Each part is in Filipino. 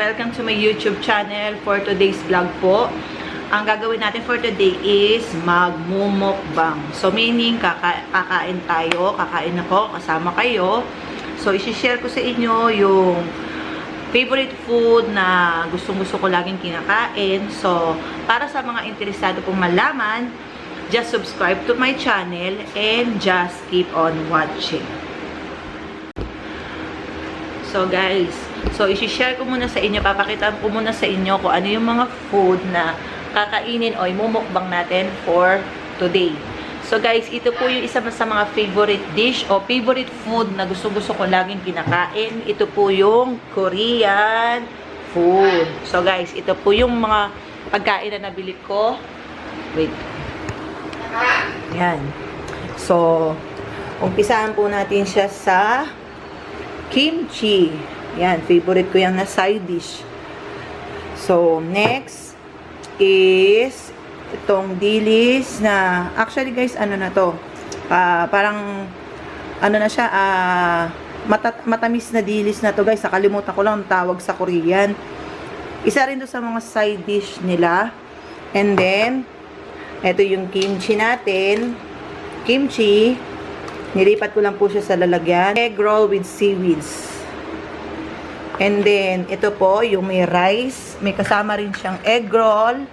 Welcome to my YouTube channel for today's vlog po. Ang gagawin natin for today is magmumukbang. So, meaning, kakain tayo. Kakain ako, kasama kayo. So, isi-share ko sa inyo yung favorite food na gustong-gusto ko laging kinakain. So, para sa mga interesado pong malaman, just subscribe to my channel and just keep on watching. So guys, isi-share ko muna sa inyo, papakita ko muna sa inyo kung ano yung mga food na kakainin o imumukbang natin for today. So guys, ito po yung isa sa mga favorite dish o favorite food na gusto-gusto ko laging kinakain. Ito po yung Korean food. So guys, ito po yung mga pagkain na nabili ko. Wait. Yan. So, umpisahan po natin siya sa kimchi. Yan, favorite ko yung na side dish. So, next is itong dilis na, actually guys, ano na to? Parang, ano na siya, matamis na dilis na to guys. Nakalimutan ko lang ang tawag sa Korean. Isa rin to sa mga side dish nila. And then, ito yung kimchi natin. Kimchi, nilipat ko lang po siya sa lalagyan. Egg roll with seaweeds. And then, ito po, yung may rice. May kasama rin siyang egg roll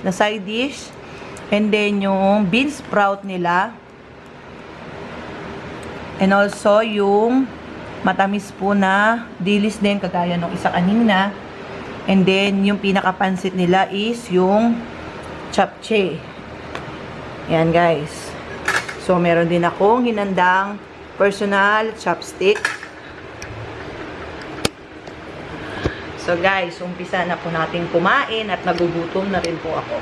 na side dish. And then, yung bean sprout nila. And also, yung matamis po na dilis din, kagaya nung isa kanina. And then, yung pinakapansit nila is yung japchae. Yan, guys. So, meron din akong hinandang personal chopstick. So, guys, umpisa na po natin kumain at nagugutom na rin po ako.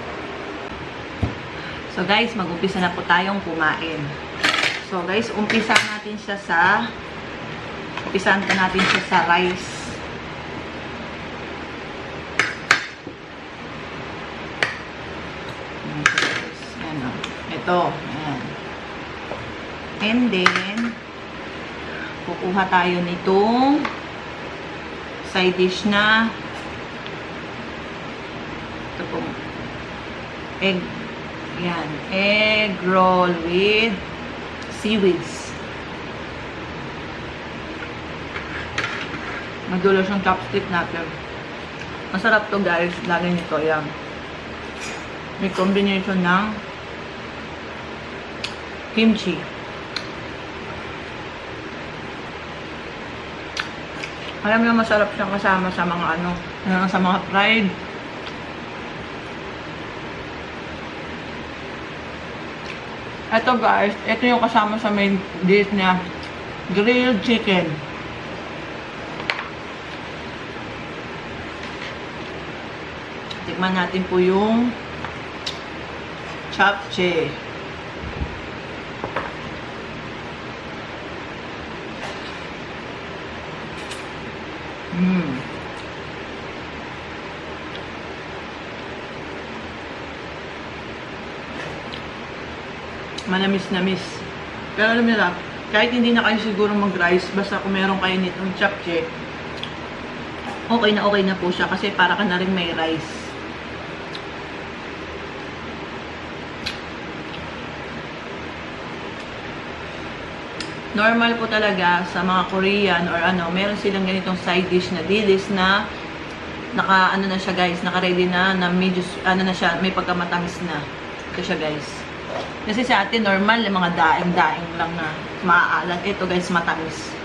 So, guys, mag-umpisa na po tayong kumain. So, guys, umpisahan natin siya sa rice. Ano, ito. Ayan. And then, kukuha tayo nitong side dish na ito po. Egg. Yan. Egg roll with seaweeds. Madulo siyang chopstick natin. Masarap to guys. Lagay nito. Yan. May combination ng kimchi. Alam niyo, masarap siyang kasama sa mga sa mga fried. Ito guys, ito yung kasama sa main dish niya, grilled chicken. Tikman natin po yung japchae. Manamis-namis. Pero alam nila, kahit hindi na kayo siguro mag-rice, basta kung meron kayo nitong japchae, okay na po siya kasi para ka na rin may rice. Normal po talaga sa mga Korean or meron silang ganitong side dish na dilis na na siya guys, naka-ready na medyo na siya, may pagkamatamis na. Ito siya guys. Kasi sa atin normal, yung mga daing-daing lang na maaalat. Ito guys, matamis.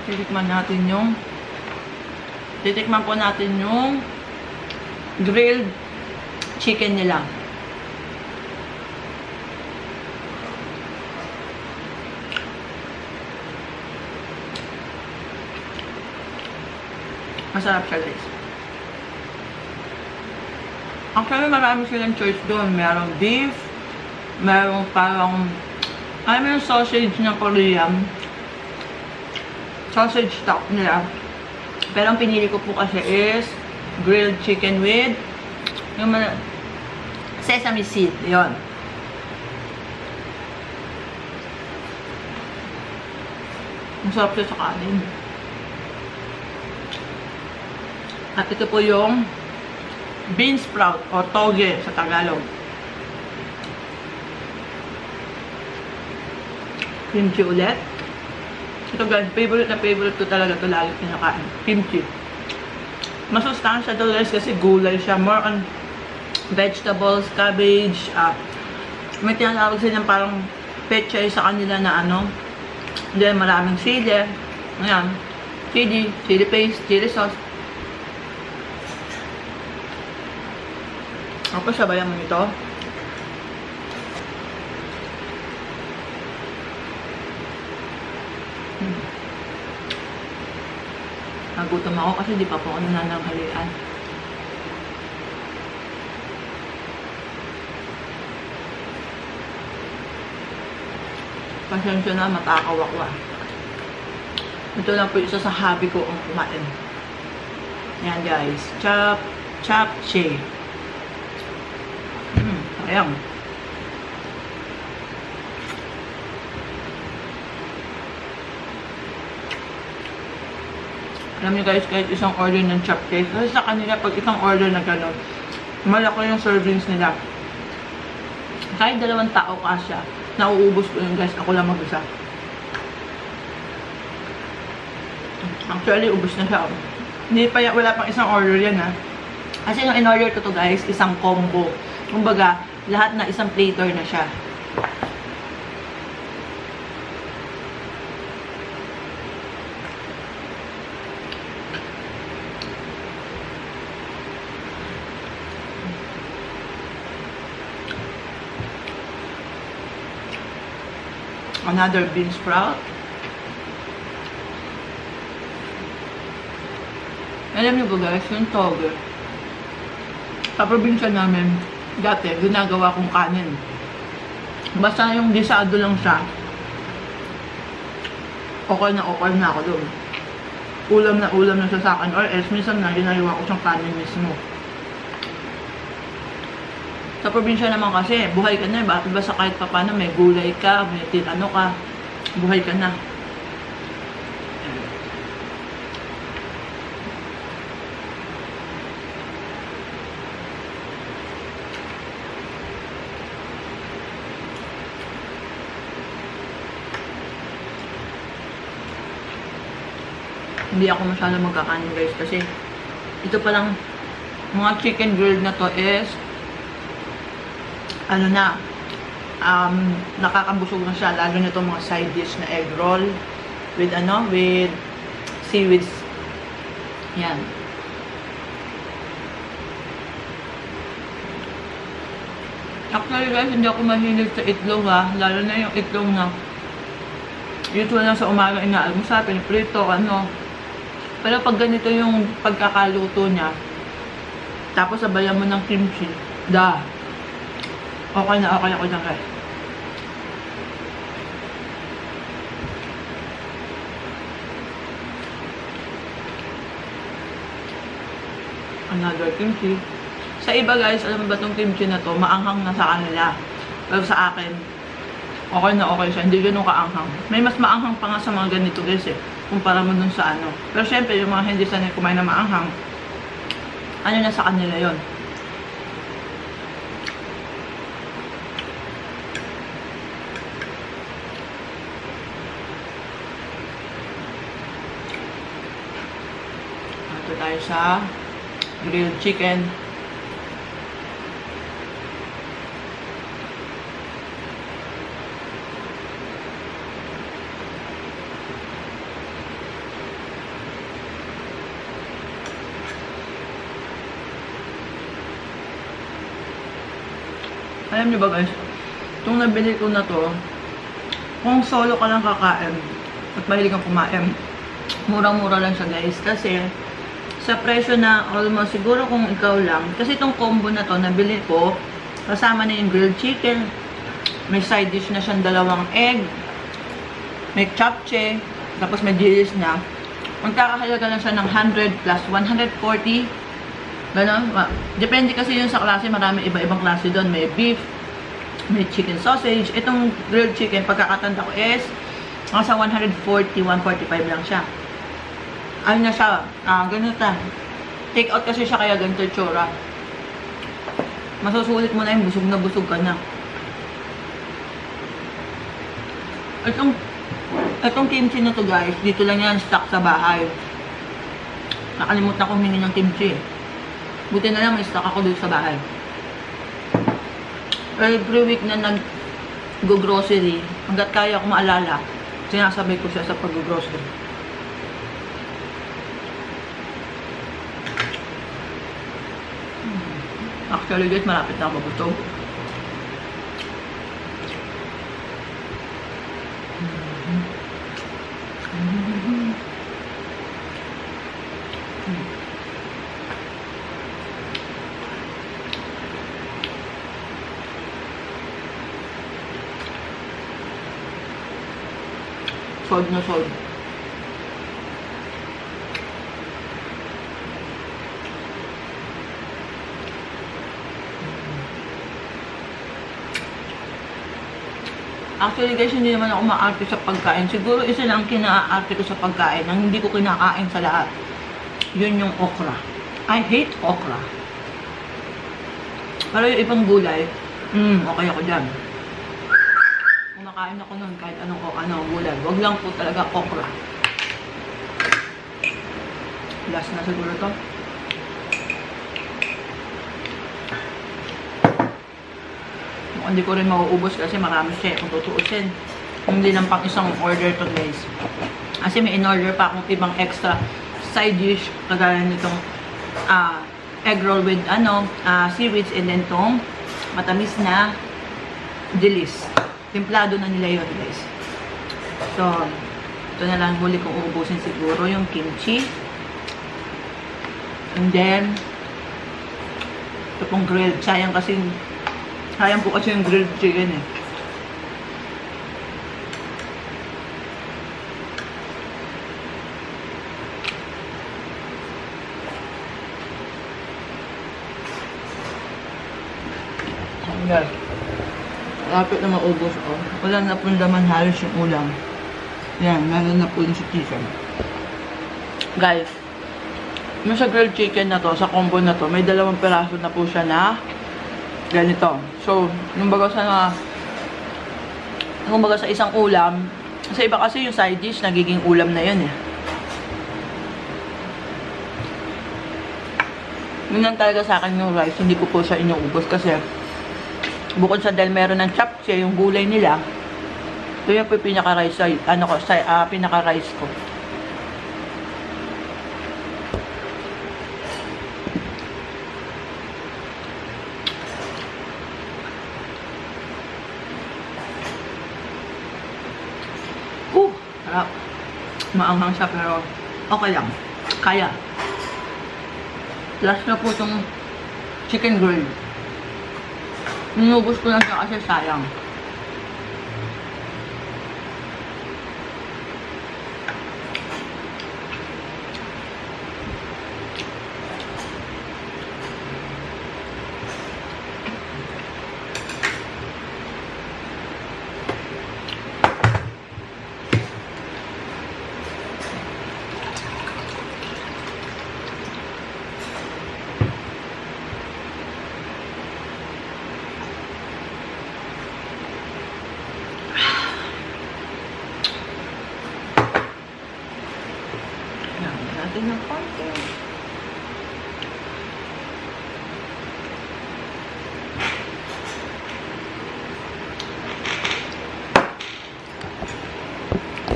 Titikman po natin yung grilled chicken nila. Masarap siya guys. Actually, marami silang choice doon. Merong beef, merong parang, alam mo yung sausage na Korean. Sausage stock nila. Pero ang pinili ko po kasi is grilled chicken with yung sesame seed. Yun. Ang sarap siya sa kanin. At ito po yung bean sprout o toge sa Tagalog. Kimchi ulit. Ito guys, favorite na favorite ko talaga ito lagi kinakain. Kimchi. Masustansya ito guys kasi gulay siya. More on vegetables, cabbage. May tinatawag silang parang pechay sa kanila na ano. Then maraming sili. Ayan. Chili paste, chili sauce. Ako sabayan mo ito. Nagutom ako kasi di pa po ako nananghalian. Pasensya na, matakawakwa. Ito lang po isa sa hobby ko ang kumain. Yan guys. Chapche. Ayan. Alam niyo guys, kahit isang order ng chapche, kasi sa kanila pag isang order na gano'n, malaki yung servings nila. Kahit 2 tao kasya, nauubos ko yun guys, ako lang mag-isa. Actually, ubos na siya. Wala pang isang order yan ha. Kasi nung in-order ko to guys, isang combo. Kumbaga, lahat na isang platter na siya. Another bean sprout. Alam niyo ba guys, yung toge. Sa probinsya namin, dati, ginagawa kong kanin. Basta yung disado lang siya, okay na ako doon. Ulam na siya sa akin. Or else, minsan na, ginagawa ko siyang kanin mismo. Sa probinsya naman kasi, buhay ka na. Bakit ba sa kahit pa paano, may gulay ka, may ano ka, buhay ka na. Hindi ako masyado magkakanin guys kasi ito palang mga chicken grilled na to is ano na nakakabusog na siya, lalo na itong mga side dish na egg roll with with seaweeds. Yan. Actually guys, hindi ako mahilig sa itlog ha, lalo na yung itlog na usual lang sa umaga inaalmusal, piniprito, Pero pag ganito yung pagkakaluto niya, tapos sabayan mo ng kimchi, okay na okay ako dyan guys. Another kimchi. Sa iba guys, alam mo ba itong kimchi na to, maanghang na sa kanila. Pero sa akin, okay na okay siya, hindi ganun kaanghang. May mas maanghang pa nga sa mga ganito guys kumpara mo dun sa Pero syempre, yung mga hindi sanay kumain na maanghang, na sa kanila yon. Ito tayo sa grilled chicken. Alam niyo ba guys, itong nabili ko na to, kung solo ka lang kakain at mahilig kang kumain, murang-mura lang siya guys. Kasi sa presyo na almost siguro kung ikaw lang, kasi itong combo na to nabili ko, kasama na yung grilled chicken, may side dish na siyang 2 egg, may chapche, tapos may dilis na. Magkakahalaga lang siya ng 100 plus 140. Ganon. Depende kasi yun sa klase. Marami iba-ibang klase doon. May beef, may chicken sausage. Itong grilled chicken, pagkakatanda ko is Nasa 140, 145 lang siya. Ano na siya? Ganito. Take out kasi siya kaya ganito tsura. Masusulit mo na yung busog na busog ka na. Itong kimchi na to guys, dito lang yan stock sa bahay. Nakalimutan ko humingi ng kimchi. Buti na lang may stock ako dito sa bahay. Every week na nag-grocery, hanggat kaya ko maalala, sinasabay ko siya sa pag-grocery. Actually guys, malapit na ako mabutog. Sold na sold. Actually guys, hindi naman ako maarte sa pagkain. Siguro isa lang kinaarte ko sa pagkain ang hindi ko kinakain sa lahat. Yun yung okra. I hate okra. Pero yung ibang gulay, okay ako dyan. Kumakain ako nun kahit anong gulay. Wag lang po talaga okra. Last na siguro to. Hindi ko rin mauubos kasi marami siya kung tutuusin. Hindi lang pang isang order to guys. Kasi may in-order pa akong ibang extra side dish kagaya nitong egg roll with seaweeds and then tong matamis na dilis. Templado na nila yun guys. So, ito na lang huli kong uubusin siguro yung kimchi. And then ito pong grilled. Sayang po kasi yung grilled chicken eh. Guys, lapit na maubos ko. Wala na pong laman halos yung ulam. Yan, meron na po yung sa chicken. Guys, yung sa grilled chicken na to, sa combo na to, may 2 peraso na po siya na ganito. So, yung baga sa isang ulam, sa iba kasi yung side dish, nagiging ulam na yun eh. Yun lang talaga sa akin yung rice, hindi ko po sa inuubos kasi bukod sa dahil meron ng chapche, yung gulay nila, ito yung pinaka-rice, pinaka-rice ko. Sarap. Maanghang siya pero okay lang. Kaya. Last na po itong chicken grill. Ninubos ko lang siya kasi sayang. Natin ng konti.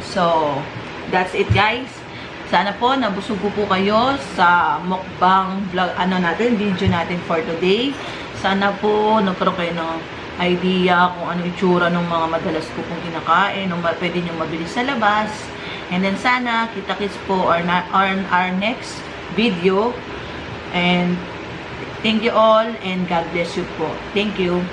So, that's it guys. Sana po nabusog po kayo sa mukbang vlog video natin for today. Sana po nagkaroon kayo ng idea kung ano itsura ng mga madalas ko pong kinakain, nung pwede nyo mabili sa labas. And then sana kita-kits po on our next video. And thank you all and God bless you po. Thank you.